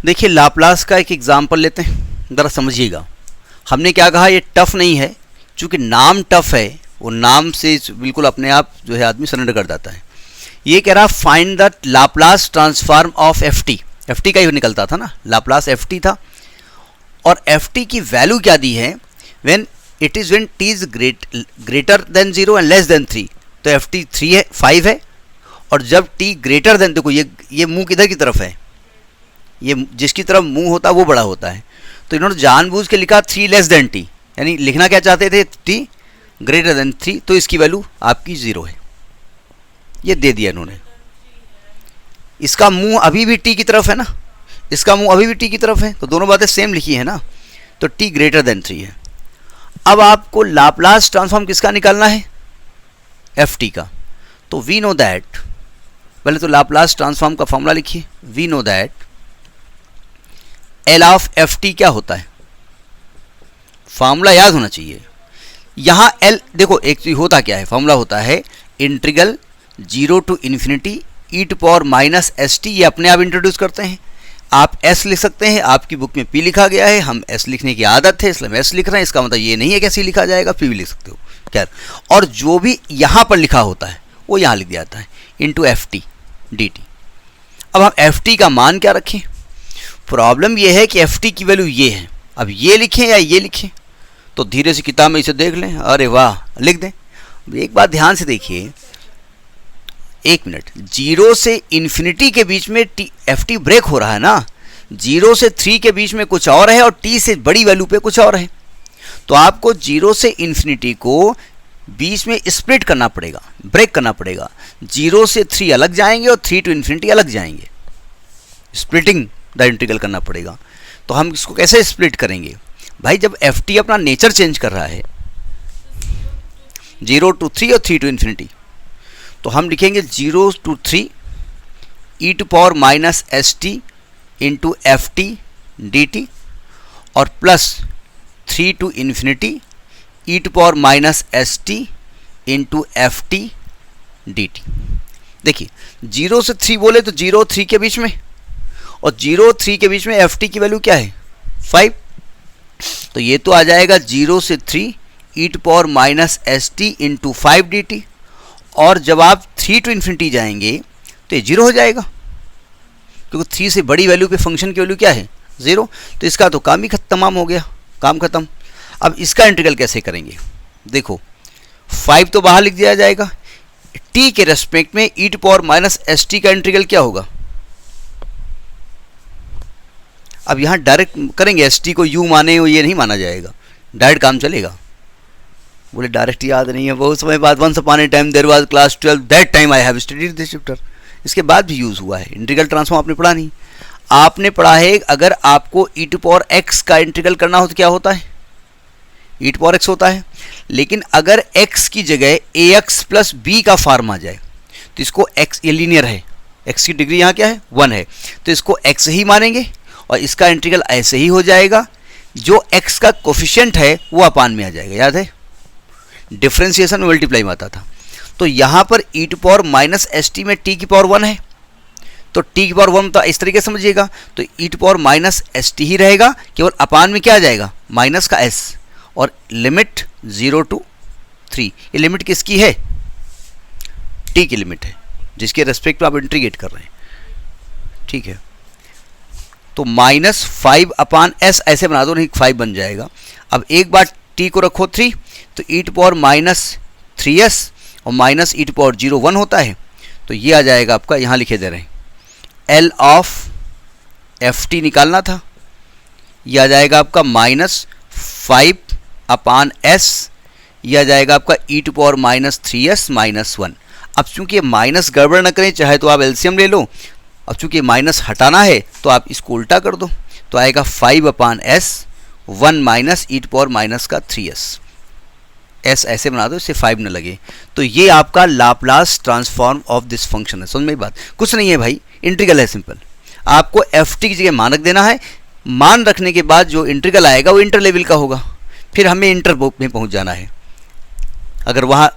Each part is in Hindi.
देखिए लाप्लास का एक एग्जाम्पल लेते हैं, ज़रा समझिएगा। हमने क्या कहा, ये टफ नहीं है, चूँकि नाम टफ है, वो नाम से बिल्कुल अपने आप जो है आदमी सरेंडर कर जाता है। ये कह रहा find the Laplace transform of F T. F T का ही निकलता था ना, लाप्लास एफ टी था, और एफ टी की वैल्यू क्या दी है, when it is when T is greater than 0 and less than 3, तो एफ टी 3 है, 5 है, और जब टी ग्रेटर देन, देखो ये मुंह किधर की तरफ है, ये जिसकी तरफ मुंह होता है वो बड़ा होता है, तो इन्होंने जानबूझ के लिखा 3 लेस देन टी, यानी लिखना क्या चाहते थे, टी ग्रेटर देन 3, तो इसकी वैल्यू आपकी 0 है, ये दे दिया इन्होंने। इसका मुंह अभी भी टी की तरफ है ना, इसका मुंह अभी भी टी की तरफ है, तो दोनों बातें सेम लिखी है ना, तो टी ग्रेटर देन 3 है। अब आपको लाप्लास ट्रांसफॉर्म किसका निकालना है, एफ टी का। तो वी नो दैट, पहले तो लाप्लास ट्रांसफॉर्म का फॉर्मूला लिखिए, we know that L of F T क्या होता है, फॉर्मूला याद होना चाहिए। यहाँ एल देखो, एक चीज होता क्या है, फॉर्मूला होता है integral 0 to infinity E to power minus S T, ये अपने आप इंट्रोड्यूस करते हैं। आप एस लिख सकते हैं, आपकी बुक में पी लिखा गया है, हम एस लिखने की आदत है इसलिए हम एस लिख रहे हैं, इसका मतलब ये नहीं है कैसे लिखा जाएगा, पी भी लिख सकते हो खैर। और जो भी यहाँ पर लिखा होता है वो यहाँ लिख दिया जाता है into f t d T. अब हम एफ टी का मान क्या रखें, प्रॉब्लम ये है कि एफ टी की वैल्यू ये है, अब ये लिखें या ये लिखें, तो धीरे से किताब में इसे देख लें, अरे वाह लिख दें। एक बात ध्यान से देखिए, एक मिनट, 0 से इन्फिनिटी के बीच में टी एफ टी ब्रेक हो रहा है ना, 0 से 3 के बीच में कुछ और है और टी से बड़ी वैल्यू पे कुछ और है, तो आपको 0 से इन्फिनिटी को बीच में स्प्लिट करना पड़ेगा, ब्रेक करना पड़ेगा। 0 से 3 अलग जाएंगे और 3 टू इन्फिनिटी अलग जाएंगे, स्प्लिटिंग द इंटीग्रल करना पड़ेगा। तो हम इसको कैसे स्प्लिट करेंगे भाई, जब एफ टी अपना नेचर चेंज कर रहा है 0 टू 3 और 3 टू इन्फिनिटी, तो हम लिखेंगे 0 to 3 e to power minus S t into f t d t, और plus 3 to infinity E to power minus S t into f t d t. देखिए 0 से 3 बोले तो 0 3 के बीच में, और 0 3 के बीच में एफ टी की वैल्यू क्या है 5, तो ये तो आ जाएगा 0 से 3 e to power minus S t into 5 d t, और जब आप 3 टू इन्फिनिटी जाएंगे तो ये 0 हो जाएगा, क्योंकि 3 से बड़ी वैल्यू पे फंक्शन की वैल्यू क्या है 0, तो इसका तो काम ही तमाम हो गया, काम खत्म। अब इसका इंटीग्रल कैसे करेंगे, देखो 5 तो बाहर लिख दिया जाएगा, t के रेस्पेक्ट में e to power minus S t का इंटीग्रल क्या होगा। अब यहाँ डायरेक्ट करेंगे, एस टी को यू माने हो ये नहीं माना जाएगा, डायरेक्ट काम चलेगा। बोले डायरेक्ट याद नहीं है, बहुत समय बाद, once upon a time there was class 12 that time I have studied this chapter, इसके बाद भी यूज़ हुआ है। इंटीग्रल ट्रांसफॉर्म आपने पढ़ा नहीं, आपने पढ़ा है अगर आपको ई टू पावर एक्स का इंटीग्रल करना हो तो क्या होता है, ई टू पावर एक्स होता है। लेकिन अगर एक्स की जगह ए एक्स प्लस बी का फॉर्म आ जाए तो इसको एक्स, ये लीनियर है, एक्स की डिग्री यहाँ क्या है 1 है, तो इसको एक्स ही मानेंगे और इसका इंटीग्रल ऐसे ही हो जाएगा, जो एक्स का कोफिशिएंट है वो अपान में आ जाएगा, याद है डिफ्रेंसिएशन में मल्टीप्लाई में आता था। तो यहाँ पर e to power minus S t में टी की पावर 1 है, तो टी की पावर 1 तो इस तरीके से समझिएगा, तो e to power minus S t ही रहेगा, केवल अपान में क्या आ जाएगा माइनस का एस, और लिमिट 0 टू 3, ये लिमिट किसकी है टी की लिमिट है, जिसके रेस्पेक्ट में आप इंटीग्रेट कर रहे हैं, ठीक है। तो माइनस 5 अपान एस ऐसे बना दो, नहीं 5 बन जाएगा। अब एक बार टी को रखो 3, तो e to power minus 3s और माइनस ई टू पावर 0 1 होता है, तो ये आ जाएगा आपका, यहाँ लिखे दे रहे हैं एल ऑफ एफ टी निकालना था, ये आ जाएगा आपका माइनस 5 अपान एस, ये आ जाएगा आपका e to power minus 3s minus 1। अब चूंकि माइनस गड़बड़ न करें, चाहे तो आप एलसीएम ले लो, अब चूंकि माइनस हटाना है तो आप इसको उल्टा कर दो, तो आएगा 5 upon s 1 minus e to power minus का 3s, एस ऐसे बना दो इससे 5 न लगे। तो ये आपका Laplace transform of this function है, समझ में बात, कुछ नहीं है भाई, इंटीग्रल है सिंपल। आपको एफ टी की जगह मानक देना है, मान रखने के बाद जो इंटीग्रल आएगा वो इंटर लेवल का होगा, फिर हमें इंटर में पहुंच जाना है। अगर वहाँ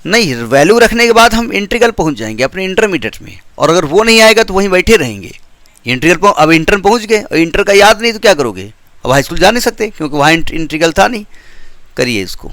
नहीं, वैल्यू रखने के बाद हम इंटीग्रल पहुंच जाएंगे अपने इंटरमीडिएट में, और अगर वो नहीं आएगा तो वहीं बैठे रहेंगे। इंटीग्रल अब इंटर पहुंच गए और इंटर का याद नहीं तो क्या करोगे, अब हाई स्कूल जा नहीं सकते क्योंकि वहाँ इंटीग्रल था नहीं। करिए इसको।